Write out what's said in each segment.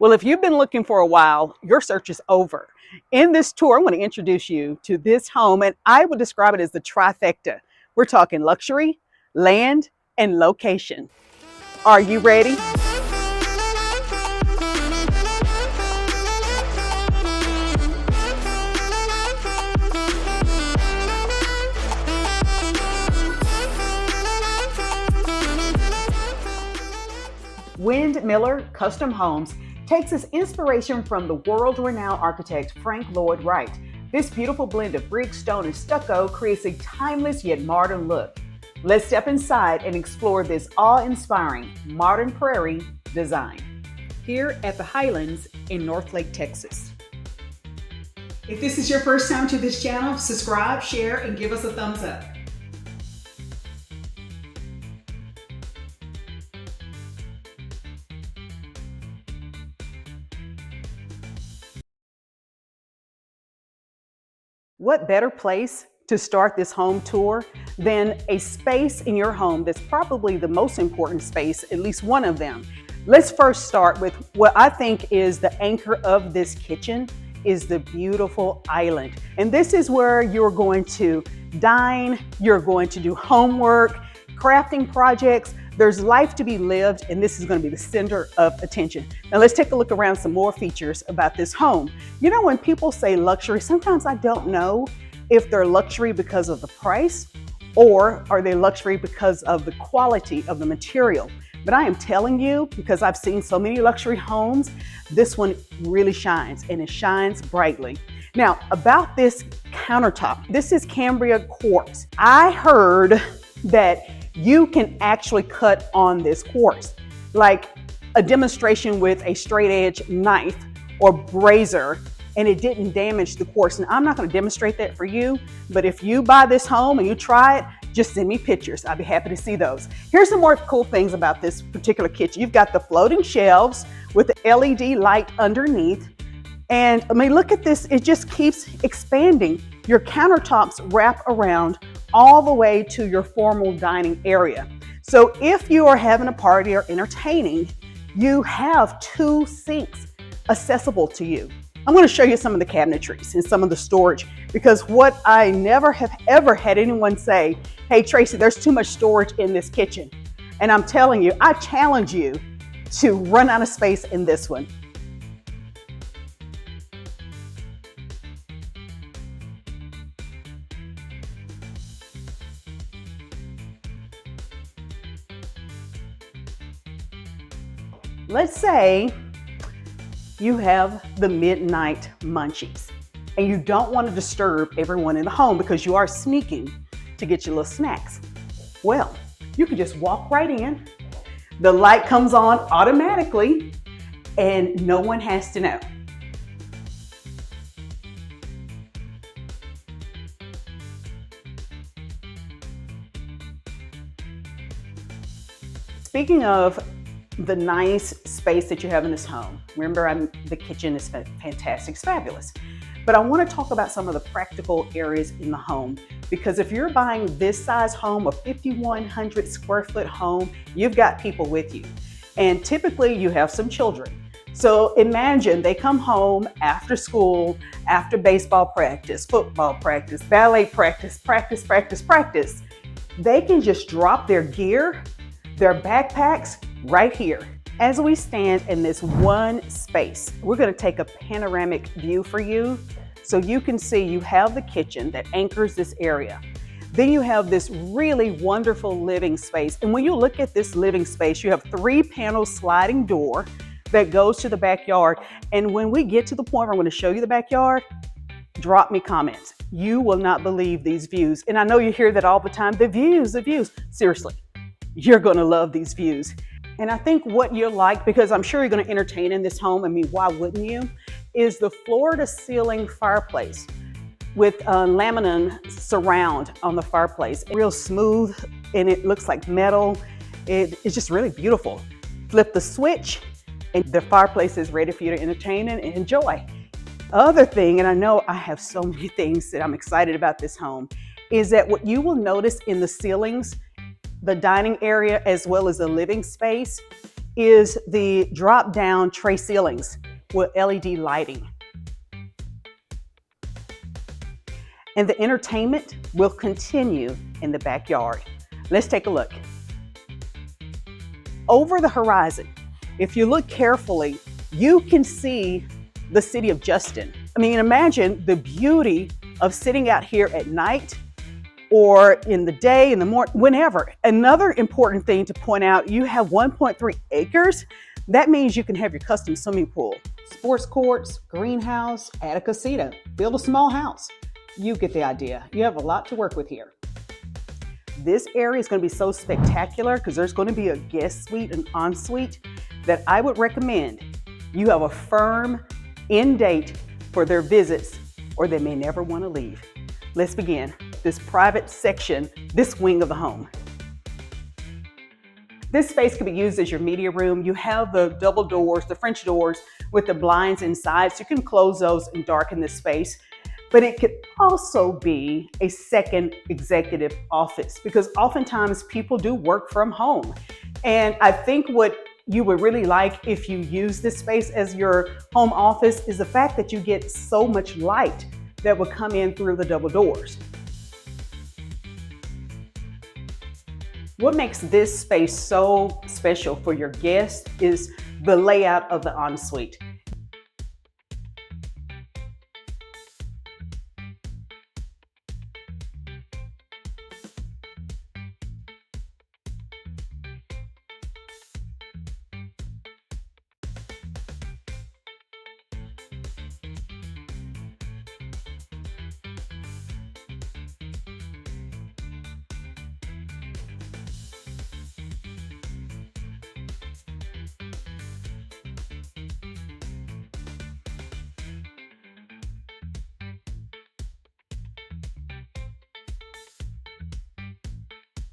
Well, if you've been looking for a while, your search is over. In this tour, I want to introduce you to this home, and I would describe it as the trifecta. We're talking luxury, land, and location. Are you ready? Windmiller Custom Homes takes its inspiration from the world-renowned architect Frank Lloyd Wright. This beautiful blend of brick, stone, and stucco creates a timeless yet modern look. Let's step inside and explore this awe-inspiring modern Prairie design here at the Highlands in Northlake, Texas. If this is your first time to this channel, subscribe, share, and give us a thumbs up. What better place to start this home tour than a space in your home that's probably the most important space, at least one of them. Let's first start with what I think is the anchor of this kitchen is the beautiful island. And this is where you're going to dine, you're going to do homework, crafting projects. There's life to be lived, and this is going to be the center of attention. Now let's take a look around some more features about this home. You know, when people say luxury, sometimes I don't know if they're luxury because of the price or are they luxury because of the quality of the material. But I am telling you, because I've seen so many luxury homes, this one really shines, and it shines brightly. Now, about this countertop, this is Cambria quartz. I heard that you can actually cut on this quartz, like a demonstration with a straight edge knife or brazier, and it didn't damage the quartz. And I'm not going to demonstrate that for you, but if you buy this home and you try it, just send me pictures. I'd be happy to see those. Here's some more cool things about this particular kitchen. You've got the floating shelves with the LED light underneath. And I mean, look at this, it just keeps expanding. Your countertops wrap around all the way to your formal dining area. So if you are having a party or entertaining, you have two sinks accessible to you. I'm going to show you some of the cabinetries and some of the storage, because what I never have ever had anyone say, hey Tracy, there's too much storage in this kitchen. And I'm telling you, I challenge you to run out of space in this one. Let's say you have the midnight munchies and you don't want to disturb everyone in the home because you are sneaking to get your little snacks. Well, you can just walk right in. The light comes on automatically and no one has to know. Speaking of the nice space that you have in this home. Remember, the kitchen is fantastic, it's fabulous. But I want to talk about some of the practical areas in the home, because if you're buying this size home, a 5,100 square foot home, you've got people with you. And typically you have some children. So imagine they come home after school, after baseball practice, football practice, ballet practice, practice. They can just drop their gear, their backpacks, right here. As we stand in this one space, we're going to take a panoramic view for you so you can see you have the kitchen that anchors this area. Then you have this really wonderful living space. And when you look at this living space, you have 3-panel sliding door that goes to the backyard. And when we get to the point where I'm going to show you the backyard, drop me comments. You will not believe these views. And I know you hear that all the time, the views. Seriously, you're going to love these views. And I think what you like, because I'm sure you're going to entertain in this home, I mean, why wouldn't you, is the floor to ceiling fireplace with laminate surround on the fireplace. Real smooth, and it looks like metal. It's just really beautiful. Flip the switch and the fireplace is ready for you to entertain and enjoy. Other thing, and I know I have so many things that I'm excited about this home, is that what you will notice in the ceilings, the dining area as well as the living space, is the drop-down tray ceilings with LED lighting. And the entertainment will continue in the backyard. Let's take a look. Over the horizon, if you look carefully, you can see the city of Justin. I mean, imagine the beauty of sitting out here at night or in the day, in the morning, whenever. Another important thing to point out, you have 1.3 acres. That means you can have your custom swimming pool, sports courts, greenhouse, add a casita, build a small house. You get the idea. You have a lot to work with here. This area is going to be so spectacular because there's going to be a guest suite, an ensuite, that I would recommend you have a firm end date for their visits or they may never want to leave. Let's begin this private section, this wing of the home. This space could be used as your media room. You have the double doors, the French doors with the blinds inside, so you can close those and darken this space. But it could also be a second executive office because oftentimes people do work from home. And I think what you would really like if you use this space as your home office is the fact that you get so much light that will come in through the double doors. What makes this space so special for your guests is the layout of the ensuite.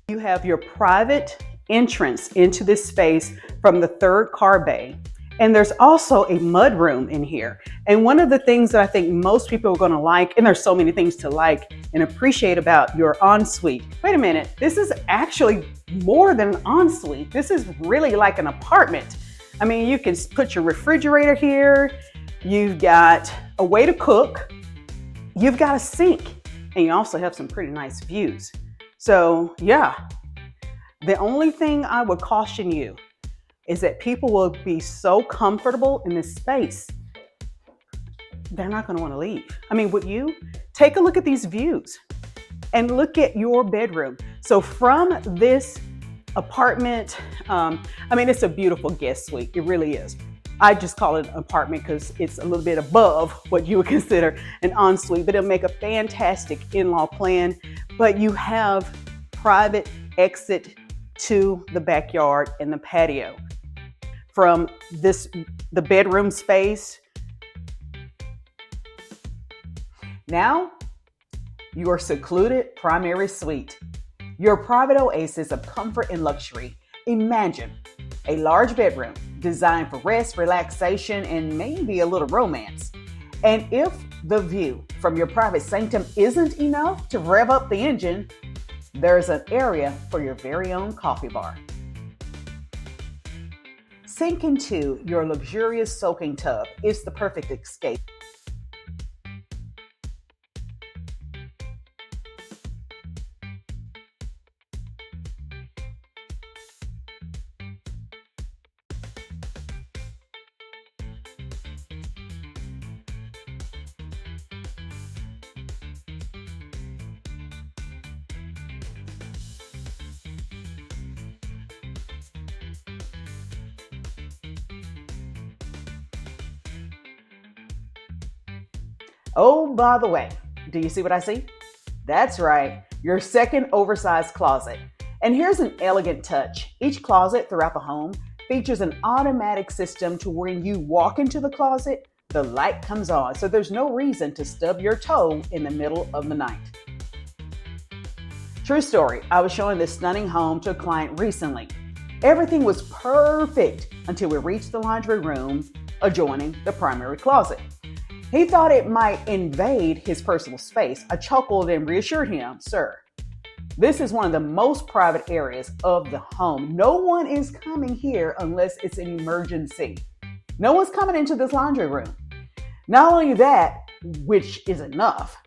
You have your private entrance into this space from the third car bay. And there's also a mud room in here. And one of the things that I think most people are going to like, and there's so many things to like and appreciate about your ensuite. Wait a minute, this is actually more than an ensuite. This is really like an apartment. I mean, you can put your refrigerator here. You've got a way to cook. You've got a sink. And you also have some pretty nice views. So yeah, the only thing I would caution you is that people will be so comfortable in this space, they're not going to want to leave. I mean, would you? Take a look at these views and look at your bedroom. So from this apartment, I mean, it's a beautiful guest suite. It really is. I just call it an apartment because it's a little bit above what you would consider an ensuite, but it'll make a fantastic in-law plan. But you have private exit to the backyard and the patio. From the bedroom space. Now, your secluded primary suite. Your private oasis of comfort and luxury. Imagine a large bedroom designed for rest, relaxation, and maybe a little romance. And if the view from your private sanctum isn't enough to rev up the engine, there's an area for your very own coffee bar. Sink into your luxurious soaking tub. It's the perfect escape. Oh, by the way, do you see what I see? That's right, your second oversized closet. And here's an elegant touch. Each closet throughout the home features an automatic system to when you walk into the closet, the light comes on. So there's no reason to stub your toe in the middle of the night. True story, I was showing this stunning home to a client recently. Everything was perfect until we reached the laundry room adjoining the primary closet. He thought it might invade his personal space. I chuckled and reassured him, "Sir, This is one of the most private areas of the home. No one is coming here unless it's an emergency. No one's coming into this laundry room. Not only that, which is enough,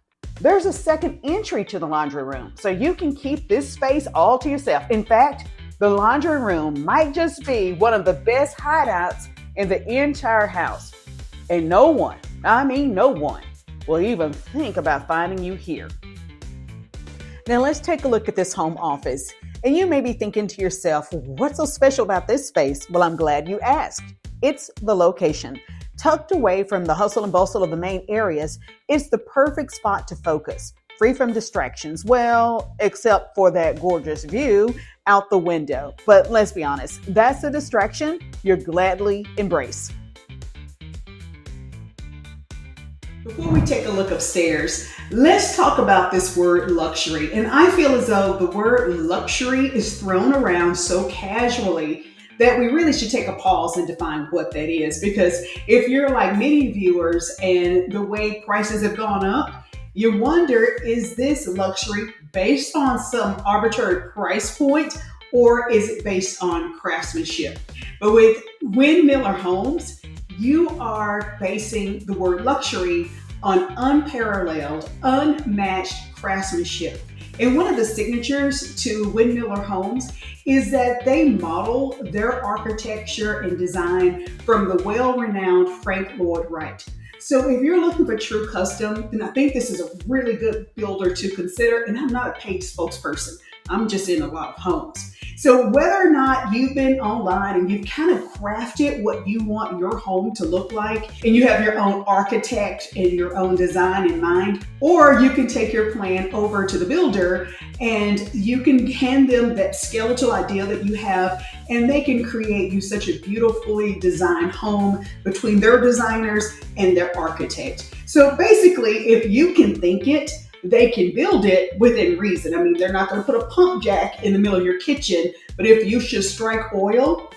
there's a second entry to the laundry room, so you can keep this space all to yourself. In fact, the laundry room might just be one of the best hideouts in the entire house. And no one, I mean no one, will even think about finding you here. Now let's take a look at this home office. And you may be thinking to yourself, what's so special about this space? Well, I'm glad you asked. It's the location. Tucked away from the hustle and bustle of the main areas, it's the perfect spot to focus, free from distractions. Well, except for that gorgeous view out the window. But let's be honest, that's a distraction you gladly embrace. Before we take a look upstairs, let's talk about this word luxury. And I feel as though the word luxury is thrown around so casually that we really should take a pause and define what that is. Because if you're like many viewers and the way prices have gone up, you wonder, is this luxury based on some arbitrary price point, or is it based on craftsmanship? But with Windmiller Homes, you are basing the word luxury on unparalleled, unmatched craftsmanship. And one of the signatures to Windmiller Homes is that they model their architecture and design from the well-renowned Frank Lloyd Wright. So if you're looking for true custom, then I think this is a really good builder to consider. And I'm not a paid spokesperson. I'm just in a lot of homes. So whether or not you've been online and you've kind of crafted what you want your home to look like, and you have your own architect and your own design in mind, or you can take your plan over to the builder and you can hand them that skeletal idea that you have, and they can create you such a beautifully designed home between their designers and their architect. So basically, if you can think it, they can build it within reason. I mean, they're not going to put a pump jack in the middle of your kitchen, but if you should strike oil,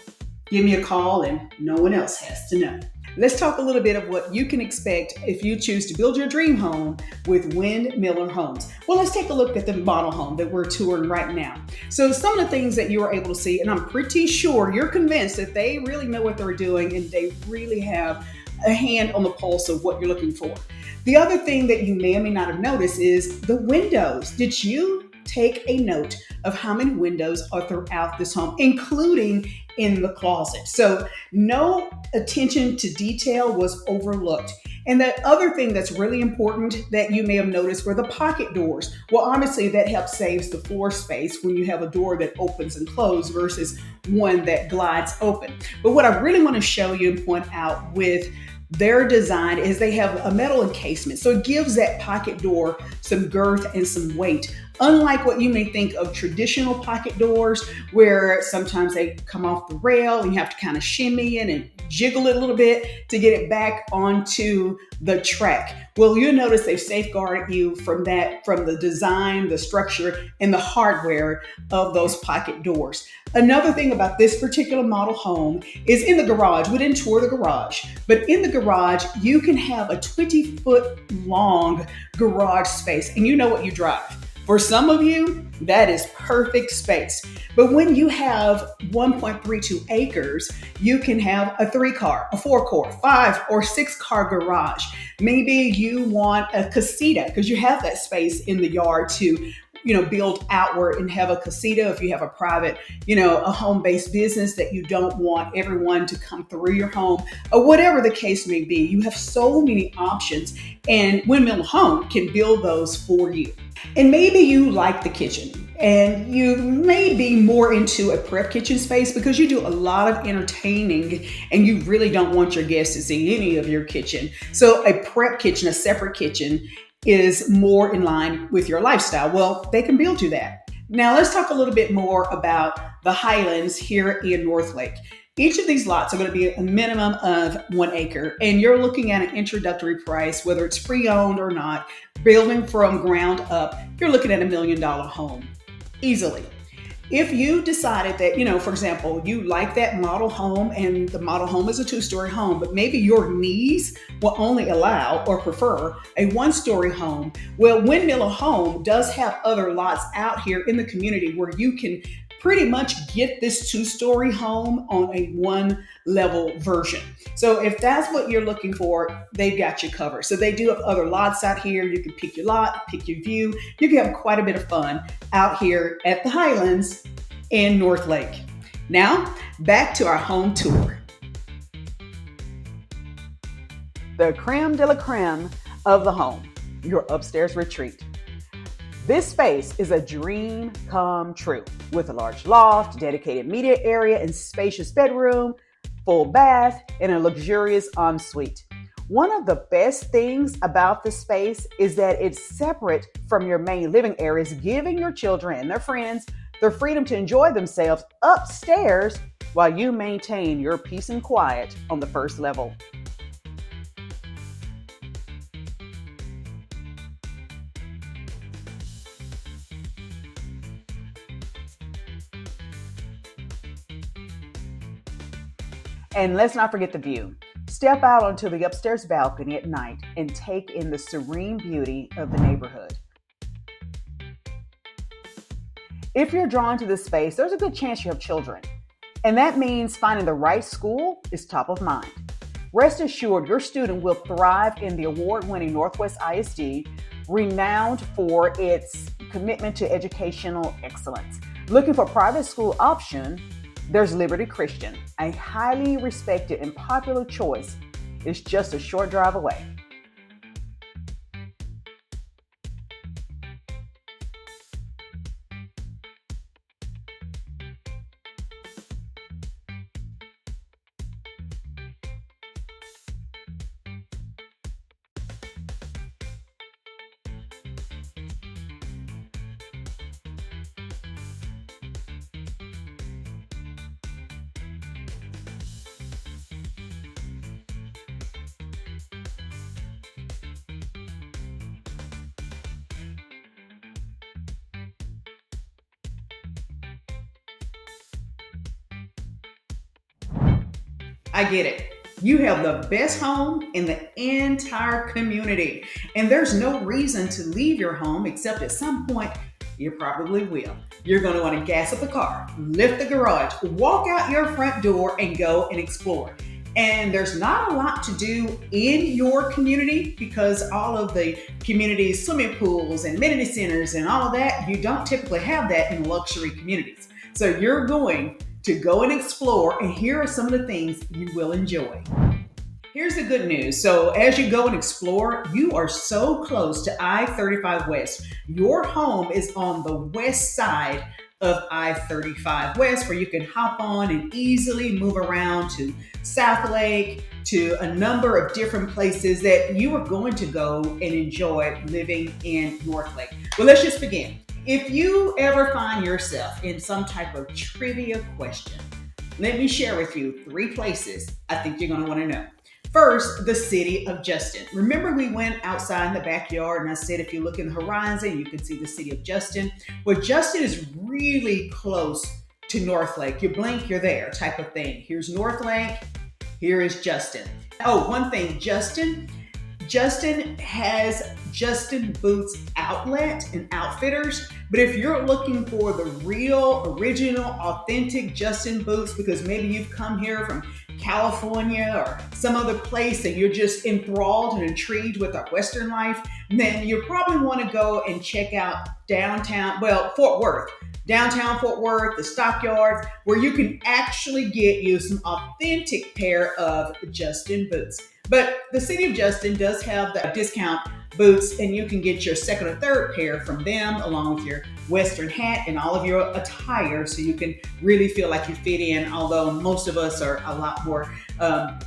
give me a call and no one else has to know. Let's talk a little bit of what you can expect if you choose to build your dream home with Windmiller Homes. Well, let's take a look at the model home that we're touring right now. So some of the things that you are able to see, and I'm pretty sure you're convinced that they really know what they're doing and they really have a hand on the pulse of what you're looking for. The other thing that you may or may not have noticed is the windows. Did you take a note of how many windows are throughout this home, including in the closet? So no attention to detail was overlooked. And the other thing that's really important that you may have noticed were the pocket doors. Well, obviously that helps saves the floor space when you have a door that opens and closes versus one that glides open. But what I really want to show you and point out with their design is they have a metal encasement. So it gives that pocket door some girth and some weight. Unlike what you may think of traditional pocket doors, where sometimes they come off the rail and you have to kind of shimmy in and jiggle it a little bit to get it back onto the track. Well, you'll notice they've safeguarded you from that, from the design, the structure, and the hardware of those pocket doors. Another thing about this particular model home is in the garage. We didn't tour the garage, but in the garage, you can have a 20-foot long garage space, and you know what you drive. For some of you, that is perfect space. But when you have 1.32 acres, you can have a 3-car, a 4-car, 5 or 6-car garage. Maybe you want a casita because you have that space in the yard to build outward and have a casita if you have a private, a home-based business that you don't want everyone to come through your home, or whatever the case may be. You have so many options, and Windmiller Home can build those for you. And maybe you like the kitchen, and you may be more into a prep kitchen space because you do a lot of entertaining and you really don't want your guests to see any of your kitchen. So a prep kitchen, a separate kitchen, is more in line with your lifestyle. Well, they can build you that. Now let's talk a little bit more about the Highlands here in Northlake. Each of these lots are going to be a minimum of 1 acre, and you're looking at an introductory price, whether it's pre-owned or not, building from ground up, you're looking at $1 million home easily. If you decided that, for example, you like that model home and the model home is a two-story home, but maybe your needs will only allow or prefer a one-story home, well, Windmiller Home does have other lots out here in the community where you can pretty much get this two-story home on a one-level version. So if that's what you're looking for, they've got you covered. So they do have other lots out here. You can pick your lot, pick your view. You can have quite a bit of fun out here at the Highlands in Northlake. Now, back to our home tour. The creme de la creme of the home, your upstairs retreat. This space is a dream come true with a large loft, dedicated media area, and spacious bedroom, full bath, and a luxurious ensuite. One of the best things about this space is that it's separate from your main living areas, giving your children and their friends the freedom to enjoy themselves upstairs while you maintain your peace and quiet on the first level. And let's not forget the view. Step out onto the upstairs balcony at night and take in the serene beauty of the neighborhood. If you're drawn to this space, there's a good chance you have children. And that means finding the right school is top of mind. Rest assured, your student will thrive in the award-winning Northwest ISD, renowned for its commitment to educational excellence. Looking for a private school option, there's Liberty Christian, a highly respected and popular choice. It's just a short drive away. I get it. You have the best home in the entire community, and there's no reason to leave your home except at some point you probably will. You're going to want to gas up the car, lift the garage, walk out your front door, and go and explore. And there's not a lot to do in your community because all of the communities, swimming pools and amenity centers and all of that, you don't typically have that in luxury communities. So you're going to go and explore, and here are some of the things you will enjoy. Here's the good news. So as you go and explore, you are so close to I-35 West. Your home is on the west side of I-35 West, where you can hop on and easily move around to Southlake, to a number of different places that you are going to go and enjoy living in Northlake. Well, let's just begin. If you ever find yourself in some type of trivia question, let me share with you 3 places I think you're going to want to know. First, the city of Justin. Remember we went outside in the backyard and I said if you look in the horizon, you can see the city of Justin. Well, Justin is really close to Northlake. You blink, you're there type of thing. Here's Northlake, here is Justin. Oh, one thing, Justin has Justin Boots Outlet and Outfitters. But if you're looking for the real, original, authentic Justin Boots, because maybe you've come here from California or some other place and you're just enthralled and intrigued with our Western life, then you probably want to go and check out Fort Worth. Downtown Fort Worth, the stockyards, where you can actually get you some authentic pair of Justin boots. But the city of Justin does have the discount boots, and you can get your second or third pair from them along with your Western hat and all of your attire so you can really feel like you fit in, although most of us are a lot more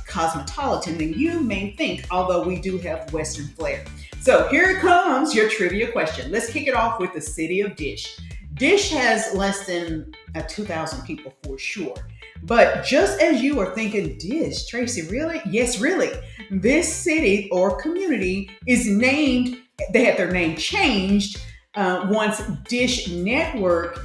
cosmopolitan than you may think, although we do have Western flair. So here comes your trivia question. Let's kick it off with the city of Dish. Dish has less than 2,000 people for sure. But just as you are thinking, Dish, Tracy, really? Yes, really. This city or community is named, they had their name changed once Dish Network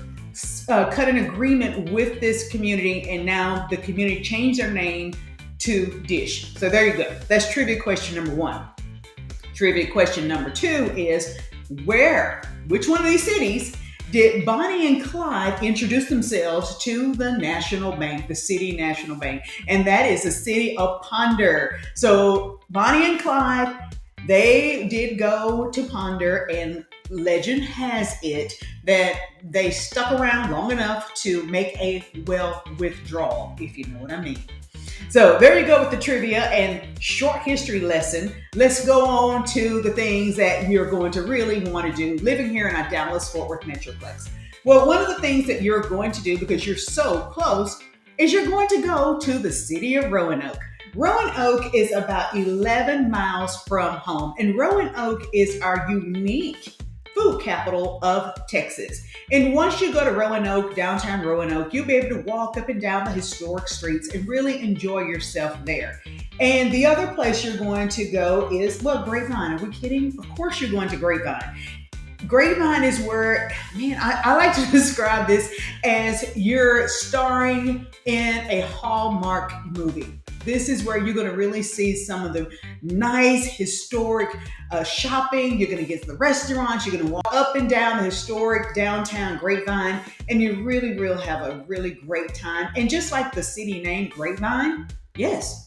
cut an agreement with this community, and now the community changed their name to Dish. So there you go. That's trivia question number 1. Trivia question number 2 is which one of these cities did Bonnie and Clyde introduce themselves to the National Bank, the City National Bank? And that is the city of Ponder. So Bonnie and Clyde, they did go to Ponder, and legend has it that they stuck around long enough to make a withdrawal, if you know what I mean. So there you go with the trivia and short history lesson. Let's go on to the things that you're going to really want to do living here in our Dallas-Fort Worth Metroplex. Well, one of the things that you're going to do, because you're so close, is you're going to go to the city of Roanoke. Roanoke is about 11 miles from home, and Roanoke is our unique food capital of Texas. And once you go to Roanoke, downtown Roanoke, you'll be able to walk up and down the historic streets and really enjoy yourself there. And the other place you're going to go is, Grapevine. Are we kidding? Of course you're going to Grapevine. Grapevine is where, I like to describe this as you're starring in a Hallmark movie. This is where you're going to really see some of the nice historic shopping. You're going to get to the restaurants. You're going to walk up and down the historic downtown Grapevine, and you really will have a really great time. And just like the city name Grapevine, yes,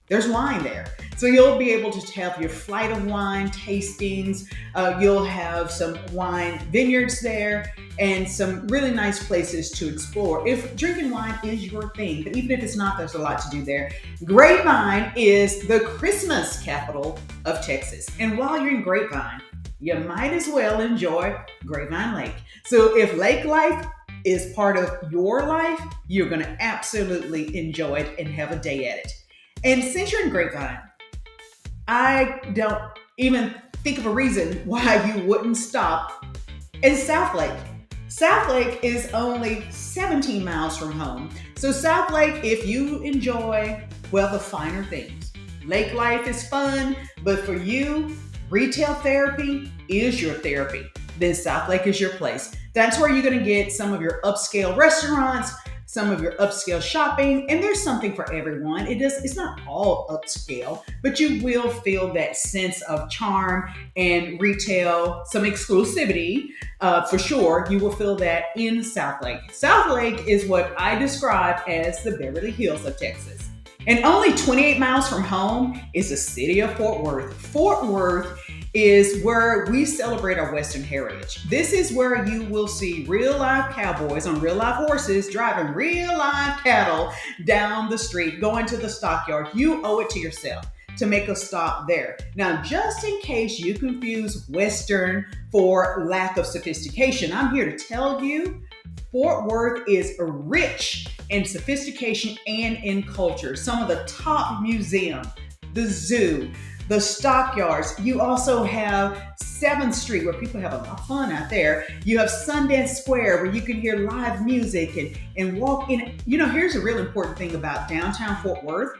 there's wine there. So you'll be able to have your flight of wine tastings. You'll have some wine vineyards there and some really nice places to explore if drinking wine is your thing. But even if it's not, there's a lot to do there. Grapevine is the Christmas capital of Texas. And while you're in Grapevine, you might as well enjoy Grapevine Lake. So if lake life is part of your life, you're going to absolutely enjoy it and have a day at it. And since you're in Grapevine, I don't even think of a reason why you wouldn't stop in Southlake. Southlake is only 17 miles from home. So Southlake, if you enjoy, the finer things. Lake life is fun, but for you, retail therapy is your therapy. Then Southlake is your place. That's where you're going to get some of your upscale restaurants, some of your upscale shopping, and there's something for everyone. It's not all upscale, but you will feel that sense of charm and retail, some exclusivity, for sure. You will feel that in Southlake. Southlake is what I describe as the Beverly Hills of Texas. And only 28 miles from home is the city of Fort Worth. Fort Worth is where we celebrate our Western heritage. This is where you will see real live cowboys on real live horses driving real live cattle down the street, going to the stockyard. You owe it to yourself to make a stop there. Now, just in case you confuse Western for lack of sophistication, I'm here to tell you Fort Worth is rich in sophistication and in culture. Some of the top museums, the zoo, the stockyards. You also have 7th Street where people have a lot of fun out there. You have Sundance Square where you can hear live music and walk in. Here's a real important thing about downtown Fort Worth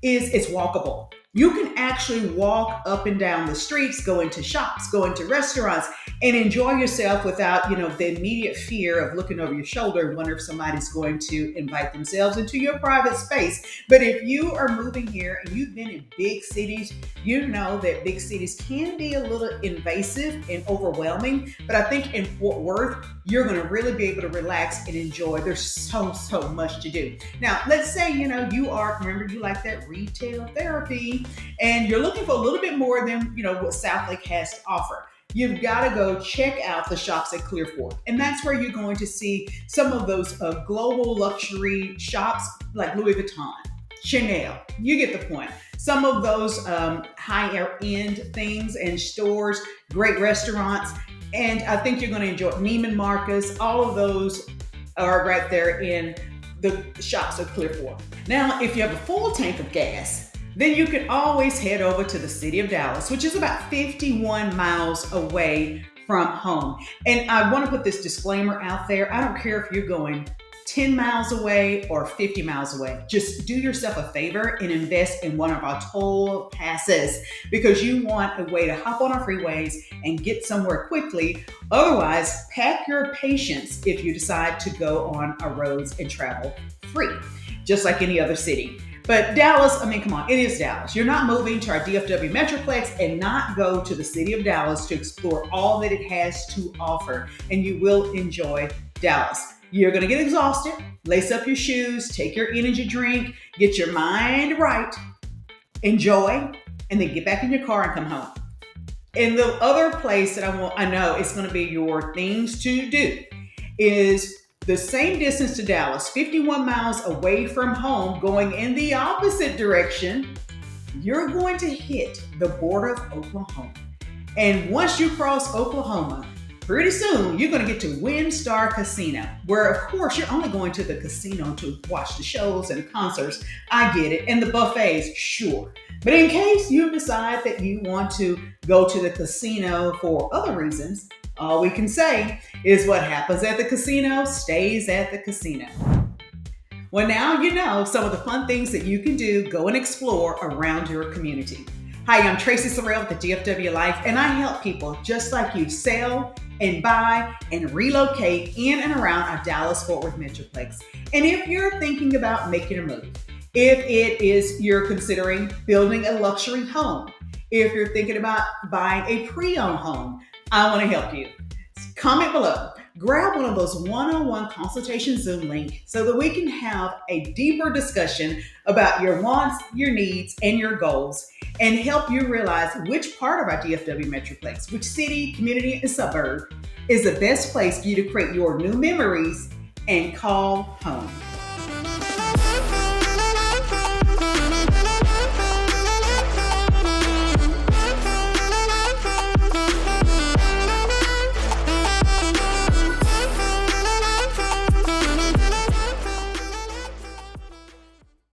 is it's walkable. You can actually walk up and down the streets, go into shops, go into restaurants, and enjoy yourself without, the immediate fear of looking over your shoulder and wonder if somebody's going to invite themselves into your private space. But if you are moving here and you've been in big cities, you know that big cities can be a little invasive and overwhelming. But I think in Fort Worth, you're going to really be able to relax and enjoy. There's so much to do. Now, let's say, you like that retail therapy, and you're looking for a little bit more than, what Southlake has to offer. You've got to go check out the shops at Clear Fork. And that's where you're going to see some of those global luxury shops like Louis Vuitton, Chanel. You get the point. Some of those higher end things and stores, great restaurants. And I think you're going to enjoy Neiman Marcus. All of those are right there in the shops of Clear Fork. Now, if you have a full tank of gas, then you can always head over to the city of Dallas, which is about 51 miles away from home. And I want to put this disclaimer out there. I don't care if you're going 10 miles away or 50 miles away. Just do yourself a favor and invest in one of our toll passes, because you want a way to hop on our freeways and get somewhere quickly. Otherwise, pack your patience if you decide to go on our roads and travel free, just like any other city. But Dallas, I mean, come on, it is Dallas. You're not moving to our DFW Metroplex and not go to the city of Dallas to explore all that it has to offer, and you will enjoy Dallas. You're gonna get exhausted, lace up your shoes, take your energy drink, get your mind right, enjoy, and then get back in your car and come home. And the other place that I know is gonna be your things to do is the same distance to Dallas, 51 miles away from home, going in the opposite direction. You're going to hit the border of Oklahoma. And once you cross Oklahoma, pretty soon you're going to get to WinStar Casino, where of course you're only going to the casino to watch the shows and concerts. I get it. And the buffets, sure. But in case you decide that you want to go to the casino for other reasons, all we can say is what happens at the casino stays at the casino. Well, now you know some of the fun things that you can do, go and explore around your community. Hi, I'm Tracy Sorrell with the DFW Life, and I help people just like you sell and buy and relocate in and around our Dallas-Fort Worth Metroplex. And if you're thinking about making a move, if it is you're considering building a luxury home, if you're thinking about buying a pre-owned home, I want to help you. Comment below. Grab one of those one-on-one consultation Zoom links so that we can have a deeper discussion about your wants, your needs, and your goals, and help you realize which part of our DFW Metroplex, which city, community, and suburb is the best place for you to create your new memories and call home.